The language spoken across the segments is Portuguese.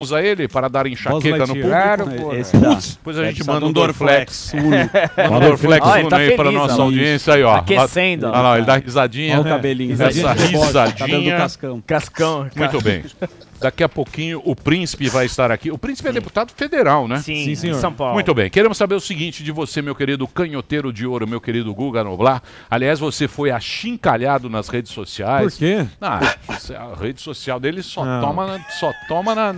Usa ele para dar enxaqueca no público. Claro, Depois a gente manda um Dorflex. Manda um Dorflex Uno aí para nossa audiência aí, ó. Aquecendo. Olha lá, ele dá risadinha. Olha o cabelinho. Essa risadinha. Cabelo do Cascão. Cascão. Muito bem. Daqui a pouquinho o Príncipe vai estar aqui. O Príncipe é deputado federal, né? Sim, senhor. em São Paulo. Muito bem. Queremos saber o seguinte de você, meu querido canhoteiro de ouro, meu querido Guga Noblar. Aliás, você foi achincalhado nas redes sociais. Por quê? A rede social dele só toma na...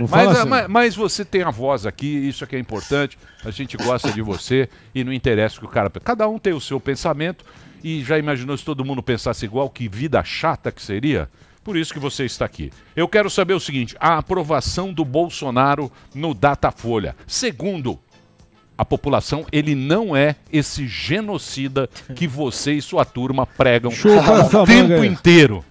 Não fala assim. Mas você tem a voz aqui, isso é que é importante. A gente gosta de você e não interessa o que o cara... Cada um tem o seu pensamento e já imaginou se todo mundo pensasse igual, que vida chata que seria? Por isso que você está aqui. Eu quero saber o seguinte, a aprovação do Bolsonaro no Datafolha. Segundo a população, ele não é esse genocida que você e sua turma pregam o tempo inteiro.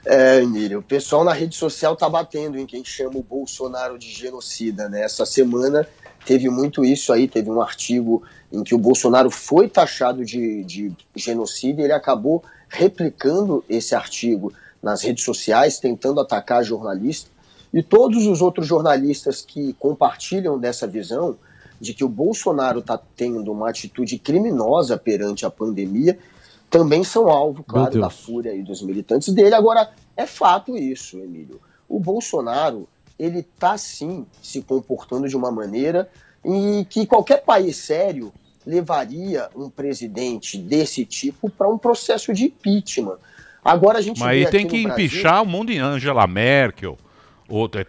Emílio, o pessoal na rede social tá batendo em quem chama o Bolsonaro de genocida, né? Essa semana teve muito isso aí, teve um artigo em que o Bolsonaro foi taxado de genocida e ele acabou replicando esse artigo nas redes sociais, tentando atacar jornalista, e todos os outros jornalistas que compartilham dessa visão de que o Bolsonaro está tendo uma atitude criminosa perante a pandemia, também são alvo, claro, da fúria aí dos militantes dele. Agora, é fato isso, Emílio. O Bolsonaro, ele está sim se comportando de uma maneira em que qualquer país sério levaria um presidente desse tipo para um processo de impeachment. Agora a gente Mas aí tem que empichar o mundo em Angela Merkel.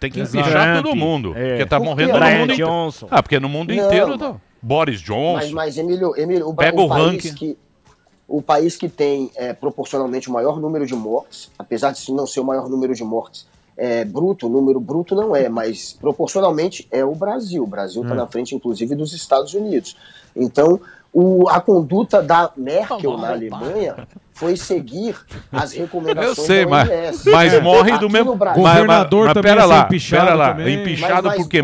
Tem que empichar todo mundo. Porque tá morrendo no mundo inteiro. Porque no mundo inteiro tá. Boris Johnson. Mas Emílio, pega o ranking. O país que tem proporcionalmente o maior número de mortes, apesar de não ser o maior número de mortes bruto, o número bruto não é, mas proporcionalmente é o Brasil. O Brasil está na frente, inclusive, dos Estados Unidos. Então, a conduta da Merkel na Alemanha foi seguir as recomendações da OMS. Mas morre do mesmo... Governador mas também pera lá, também. É empichado porque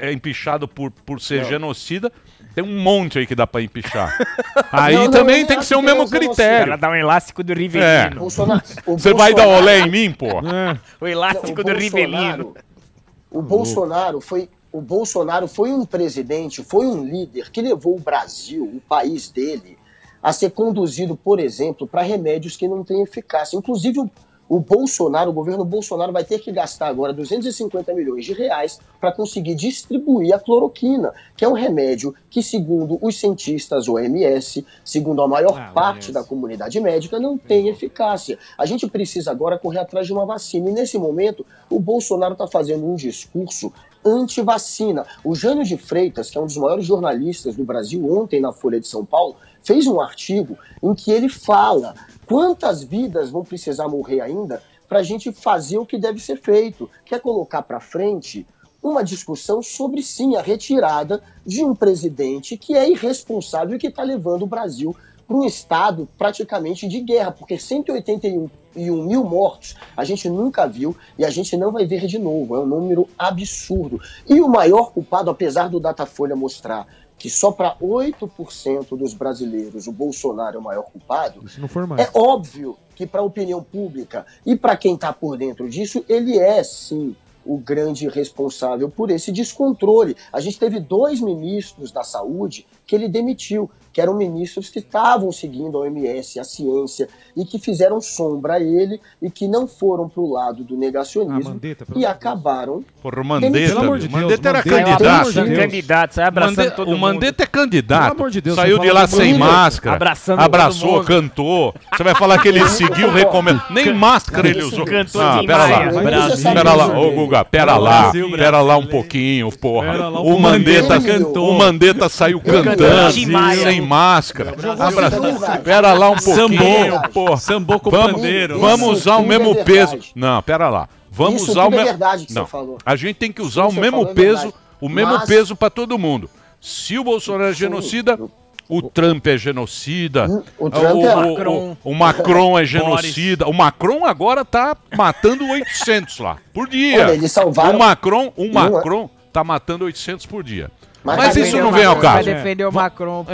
é empichado por ser genocida. Tem um monte aí que dá pra empichar. Aí também tem que ser o mesmo critério. Ela dá um elástico do Rivelino. Você vai dar olé em mim, pô? O elástico do Rivelino. O Bolsonaro foi um presidente, foi um líder que levou o Brasil, o país dele, a ser conduzido, por exemplo, para remédios que não têm eficácia. Inclusive, o governo Bolsonaro vai ter que gastar agora 250 milhões de reais para conseguir distribuir a cloroquina, que é um remédio que, segundo os cientistas OMS, segundo a maior parte da comunidade médica, não tem eficácia. A gente precisa agora correr atrás de uma vacina. E nesse momento, o Bolsonaro está fazendo um discurso anti-vacina. O Jânio de Freitas, que é um dos maiores jornalistas do Brasil, ontem na Folha de São Paulo, fez um artigo em que ele fala quantas vidas vão precisar morrer ainda para a gente fazer o que deve ser feito, que é colocar para frente uma discussão sobre, sim, a retirada de um presidente que é irresponsável e que está levando o Brasil para um estado praticamente de guerra, porque 181 mil mortos a gente nunca viu e a gente não vai ver de novo, é um número absurdo. E o maior culpado, apesar do Datafolha mostrar que só para 8% dos brasileiros o Bolsonaro é o maior culpado, é óbvio que para a opinião pública e para quem está por dentro disso, ele é, sim, o grande responsável por esse descontrole. A gente teve 2 ministros da saúde que ele demitiu, que eram ministros que estavam seguindo a OMS, a ciência, e que fizeram sombra a ele e que não foram para o lado do negacionismo e acabaram... Porra, o Mandetta era candidato. Sai abraçando todo mundo. O Mandetta é candidato. Pelo amor de Deus, saiu de lá sem máscara, abraçou, todo mundo. cantou. Você vai falar que ele seguiu recomendo. Nem máscara ele usou. Cantou Pera lá. Pera lá, ô Guga, pera lá um pouquinho, porra. O Mandetta saiu cantando, sem máscara. Pera lá um pouquinho, porra. Sambou com o pandeiro. Vamos usar o mesmo peso. Não, pera lá. Vamos usar o mesmo. Não, a gente tem que usar o mesmo peso, peso para todo mundo. Se o Bolsonaro é genocida, o Trump é genocida. O Macron é genocida. O Macron agora tá matando 800 lá por dia. Olha, eles salvaram... O Macron tá matando 800 por dia. Mas isso não vem ao Vai caso. defender o Macron,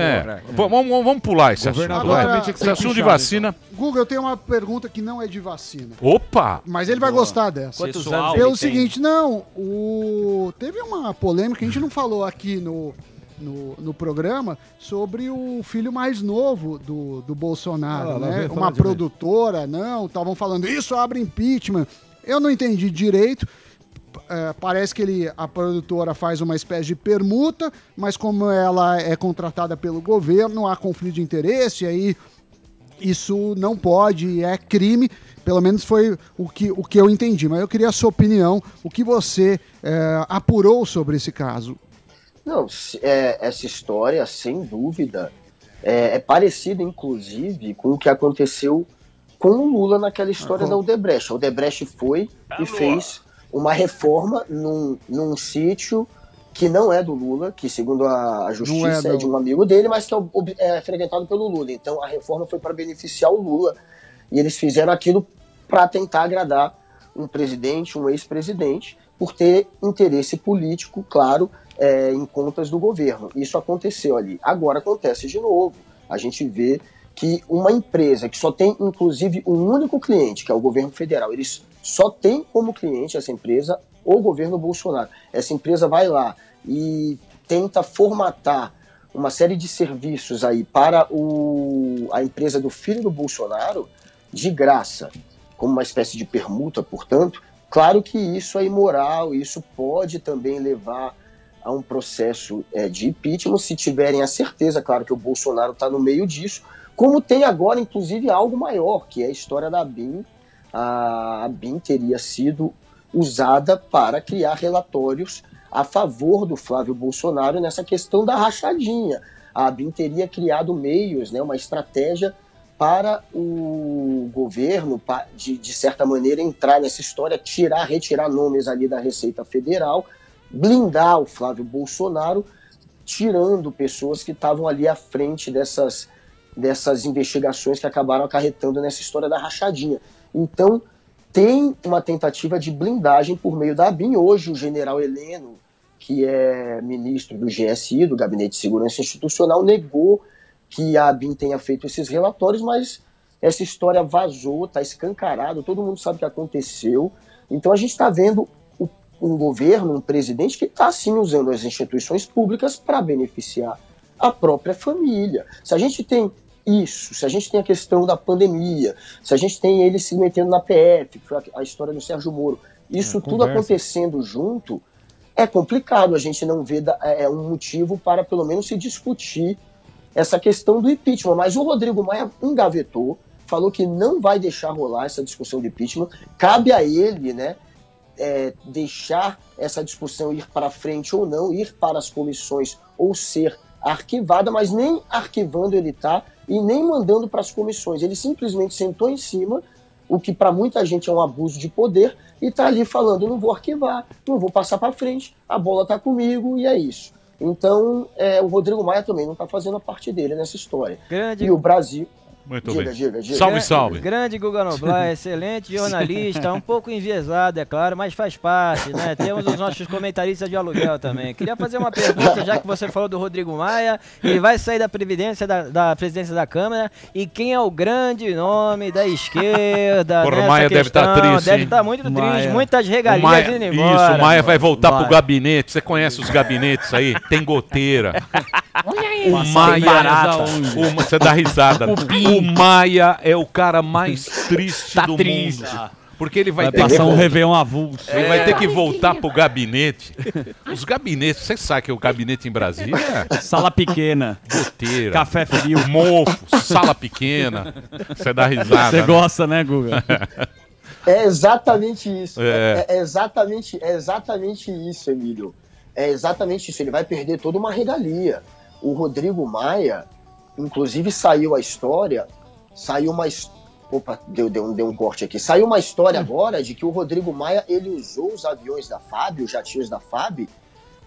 Vamos pular esse assunto. Agora, Esse assunto de vacina. Guga, eu tenho uma pergunta que não é de vacina. Opa! Mas ele vai gostar dessa. Quantos anos Pelo ele tem? seguinte, teve uma polêmica que a gente não falou aqui no programa sobre o filho mais novo do Bolsonaro, né? Uma produtora, estavam falando, isso abre impeachment. Eu não entendi direito. Parece que a produtora faz uma espécie de permuta, mas como ela é contratada pelo governo, há conflito de interesse, aí isso não pode, é crime. Pelo menos foi o que eu entendi. Mas eu queria a sua opinião, o que você apurou sobre esse caso. Não, essa história, sem dúvida, é parecida, inclusive, com o que aconteceu com o Lula naquela história da Odebrecht. A Odebrecht foi e fez uma reforma num sítio que não é do Lula, que segundo a justiça é de um amigo dele, mas que é frequentado pelo Lula. Então a reforma foi para beneficiar o Lula e eles fizeram aquilo para tentar agradar um presidente, um ex-presidente, por ter interesse político, claro, em contas do governo. Isso aconteceu ali. Agora acontece de novo. A gente vê que uma empresa que só tem, inclusive, um único cliente, que é o governo federal, eles só tem como cliente essa empresa o governo Bolsonaro. Essa empresa vai lá e tenta formatar uma série de serviços aí para a empresa do filho do Bolsonaro de graça, como uma espécie de permuta, portanto. Claro que isso é imoral, isso pode também levar a um processo de impeachment, se tiverem a certeza, claro, que o Bolsonaro está no meio disso, como tem agora, inclusive, algo maior, que é a história da ABIN. A ABIN teria sido usada para criar relatórios a favor do Flávio Bolsonaro nessa questão da rachadinha. A ABIN teria criado meios, uma estratégia para o governo, de certa maneira, entrar nessa história, retirar nomes ali da Receita Federal, blindar o Flávio Bolsonaro, tirando pessoas que estavam ali à frente dessas investigações que acabaram acarretando nessa história da rachadinha. Então, tem uma tentativa de blindagem por meio da ABIN. Hoje, o general Heleno, que é ministro do GSI, do Gabinete de Segurança Institucional, negou que a ABIN tenha feito esses relatórios, mas essa história vazou, está escancarado, todo mundo sabe o que aconteceu. Então, a gente está vendo um governo, um presidente que está, sim, usando as instituições públicas para beneficiar a própria família. Se a gente tem isso, se a gente tem a questão da pandemia, se a gente tem ele se metendo na PF, que foi a história do Sérgio Moro, isso tudo acontecendo junto, é complicado. A gente não vê um motivo para pelo menos se discutir essa questão do impeachment. Mas o Rodrigo Maia engavetou, falou que não vai deixar rolar essa discussão do impeachment. Cabe a ele, deixar essa discussão ir para frente ou não, ir para as comissões ou ser arquivada, mas nem arquivando ele está e nem mandando para as comissões. Ele simplesmente sentou em cima, o que para muita gente é um abuso de poder, e está ali falando, não vou arquivar, não vou passar para frente, a bola está comigo e é isso. Então, o Rodrigo Maia também não está fazendo a parte dele nessa história. Grande... E o Brasil... Muito bem. Diga. Salve, salve. Grande Guga Noblar, excelente jornalista, um pouco enviesado, é claro, mas faz parte, né? Temos os nossos comentaristas de aluguel também. Queria fazer uma pergunta, já que você falou do Rodrigo Maia, ele vai sair da presidência da Câmara, e quem é o grande nome da esquerda? Porra, o Maia deve estar triste. Deve estar muito triste, muitas regalias indo embora. Isso, o Maia vai voltar pro gabinete. Você conhece os gabinetes aí? Tem goteira. O Maia, você dá risada. O Maia é o cara mais triste do mundo. Porque ele vai ter passar um Réveillon avulso. Ele vai ter que voltar pro gabinete. Os gabinetes, você sabe que o gabinete em Brasília é sala pequena, goteira, café frio, mofo, sala pequena. Você dá risada. Você gosta, né, Guga? É exatamente isso. É exatamente isso, Emílio. É exatamente isso. Ele vai perder toda uma regalia. O Rodrigo Maia, inclusive saiu um corte aqui. Saiu uma história agora de que o Rodrigo Maia, ele usou os aviões da FAB, os jatinhos da FAB,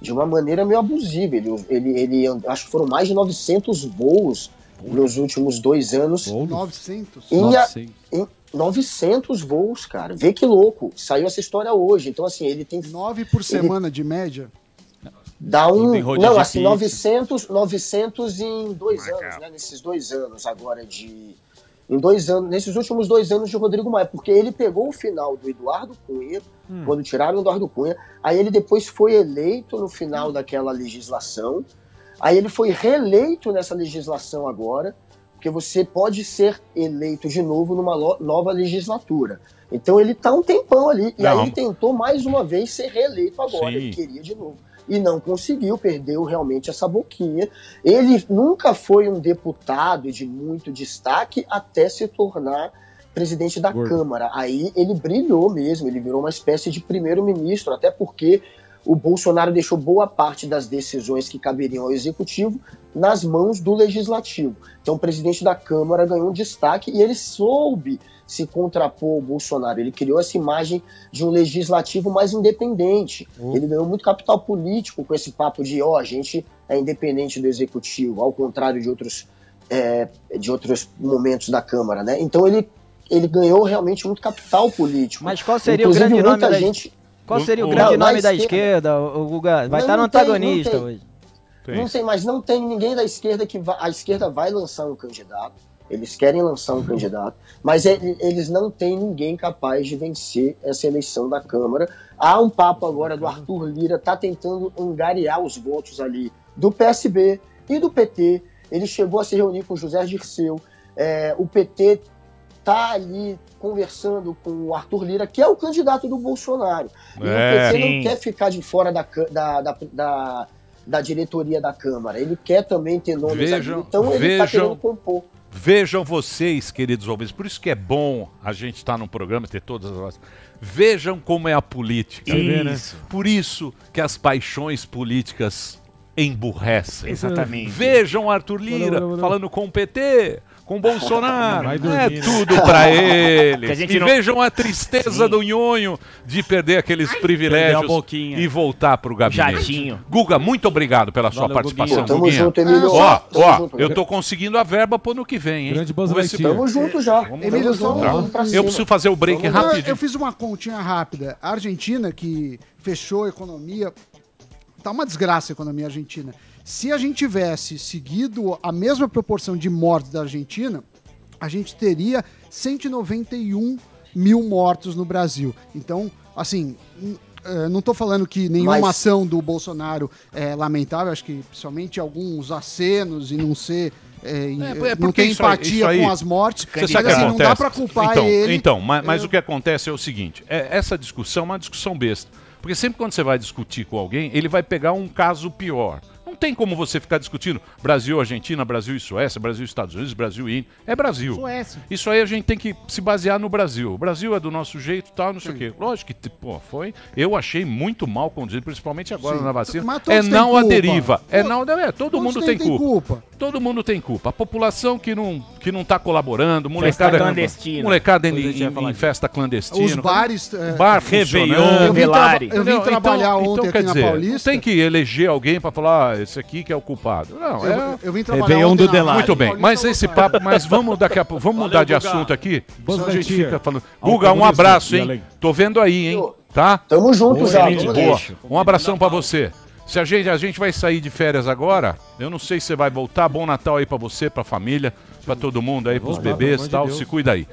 de uma maneira meio abusiva. Ele acho que foram mais de 900 voos nos últimos 2 anos. 900? 900 voos, cara. Vê que louco. Saiu essa história hoje. Então, assim, ele tem... 9 por semana de média? Dá um... Tem Não, assim, rodízio. 900 em 2 anos, né? Nesses 2 anos agora de... Em 2 anos, nesses últimos 2 anos de Rodrigo Maia, porque ele pegou o final do Eduardo Cunha, quando tiraram o Eduardo Cunha, aí ele depois foi eleito no final daquela legislação, aí ele foi reeleito nessa legislação agora, porque você pode ser eleito de novo numa nova legislatura. Então ele tá um tempão ali, e aí ele tentou mais uma vez ser reeleito agora, ele queria de novo. E não conseguiu, perdeu realmente essa boquinha. Ele nunca foi um deputado de muito destaque até se tornar presidente da Câmara. Aí ele brilhou mesmo, ele virou uma espécie de primeiro-ministro, até porque o Bolsonaro deixou boa parte das decisões que caberiam ao Executivo nas mãos do Legislativo. Então o presidente da Câmara ganhou um destaque e ele soube se contrapor ao Bolsonaro. Ele criou essa imagem de um legislativo mais independente. Ele ganhou muito capital político com esse papo de a gente é independente do Executivo, ao contrário de outros momentos da Câmara, né? Então ele ganhou realmente muito capital político. Mas qual seria o grande nome da Qual seria o grande nome da esquerda, o Guga? Vai estar no antagonista hoje. Não tem, mas não tem ninguém da esquerda que a esquerda vai lançar um candidato. Eles querem lançar um candidato, mas eles não têm ninguém capaz de vencer essa eleição da Câmara. Há um papo agora do Arthur Lira, tá tentando angariar os votos ali do PSB e do PT. Ele chegou a se reunir com o José Dirceu. O PT tá ali conversando com o Arthur Lira, que é o candidato do Bolsonaro. E o PT não quer ficar de fora da diretoria da Câmara. Ele quer também ter nomes ali. Então ele está querendo compor. Vejam vocês, queridos ouvintes, por isso que é bom a gente estar num programa, ter todas as... Vejam como é a política. Isso. Por isso que as paixões políticas emburrecem. Exatamente. Vejam Arthur Lira falando com o PT, com o Bolsonaro. Vai É dormir, né? tudo pra eles. gente E não- vejam a tristeza do Nhonho de perder aqueles privilégios Perdeu a boquinha. e voltar pro gabinete. Jatinho. Guga, muito obrigado pela sua Valeu, participação, Guguinha. Tamo Guguinha. junto, Emílio. Ó, Tamo junto. eu tô conseguindo a verba pro ano que vem, hein? Grande Buzz Vamos ver se- Lightyear. Tamo junto já. Emílio, só vamos pra cima. Eu preciso fazer o break Vamos lá. rapidinho. Eu fiz uma continha rápida. A Argentina, que fechou a economia, tá uma desgraça a economia argentina. Se a gente tivesse seguido a mesma proporção de mortes da Argentina, a gente teria 191 mil mortos no Brasil. Então, assim, não tô falando que nenhuma Mas- ação do Bolsonaro é lamentável, acho que principalmente alguns acenos e não ser... não porque tem isso aí- empatia isso aí- com as mortes. Você Mas sabe o que assim, não acontece? dá pra culpar então, ele. Então, mas o que acontece é o seguinte, essa discussão é uma discussão besta. Porque sempre quando você vai discutir com alguém, ele vai pegar um caso pior. Não tem como você ficar discutindo Brasil, Argentina, Brasil e Suécia, Brasil e Estados Unidos, Brasil e Índia. É Brasil. Suécia. Isso aí a gente tem que se basear no Brasil. O Brasil é do nosso jeito, tal, não sei o quê. Lógico que, pô, foi. Eu achei muito mal conduzido, principalmente agora Sim. na vacina. Mas todos têm não a culpa. deriva. Todo Todos mundo têm tem culpa. Todo mundo tem culpa. A população que não tá colaborando, molecada clandestina. molecada Depois a gente vai em falar disso. festa clandestina. Os bares... Bar Réveillon, funcionando. Velari. Eu vim trabalhar ontem quer aqui na dizer, Paulista. Não tem que eleger alguém pra falar, esse aqui que é o culpado. Não, Eu vim trabalhar Réveillon ontem do na Delari. muito bem, Paulista mas esse lotada. papo, mas vamos daqui a pouco, vamos mudar de Guga. assunto aqui, Buzz senão a gente Lightyear. fica falando. Ao Guga, um comunista, abraço, e hein? além. Tô vendo aí, hein? Tá? Tamo junto já. excelente, Vamos boa. nessa. Um abração pra você. Se a gente vai sair de férias agora, eu não sei se você vai voltar. Bom Natal aí pra você, pra família, pra todo mundo aí, pros Vou voltar, bebês pelo e tal. amor de Se Deus. cuida aí.